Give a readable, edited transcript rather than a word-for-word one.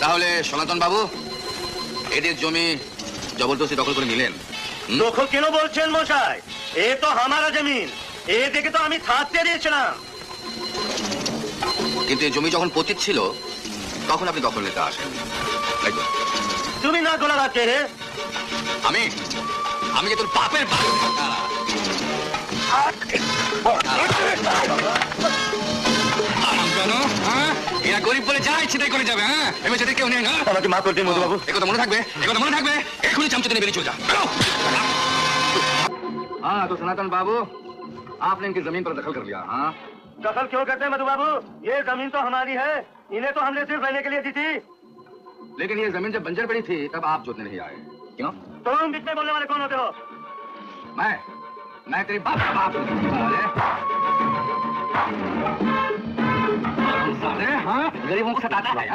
তাহলে সনাতন বাবু এদের জমি জবরদস্তি দখল করে নিলেন? দখল কেন বলছেন মশাই? এ তো হামারা জমিন, এ দেখে তো আমি থাকতে দিয়েছিলাম। কিন্তু এই জমি যখন পতিত ছিল তখন আপনি দখল নিতে আসেন, তাই তো? তুমি না গোলা রাখতে হে? আমি আমি যে তোর বাপের বাপ। এরা গরিব বলে যা ইচ্ছে তাই করে যাবে। হ্যাঁ, এবার সেটা কেউ নেই না। আমাকে মাফ করে দিন মধুবাবু। একথা মনে থাকবে, একথা মনে থাকবে। এখনই চামচা নিয়ে বেরিয়ে চলে যা। हाँ तो सनातन बाबू आपने इनकी जमीन पर दखल कर लिया। हाँ, दखल क्यों करते हैं मधुबाबू? ये जमीन तो हमारी है, इन्हें तो हमने सिर्फ रहने के लिए दी थी। लेकिन ये जमीन जब बंजर पड़ी थी तब आप जोतने नहीं आए, क्यों? तुम बीच में बोलने वाले कौन होते हो? मैं तेरी बाप का बाप हूँ। साले, हाँ, गरीबों को सताता है।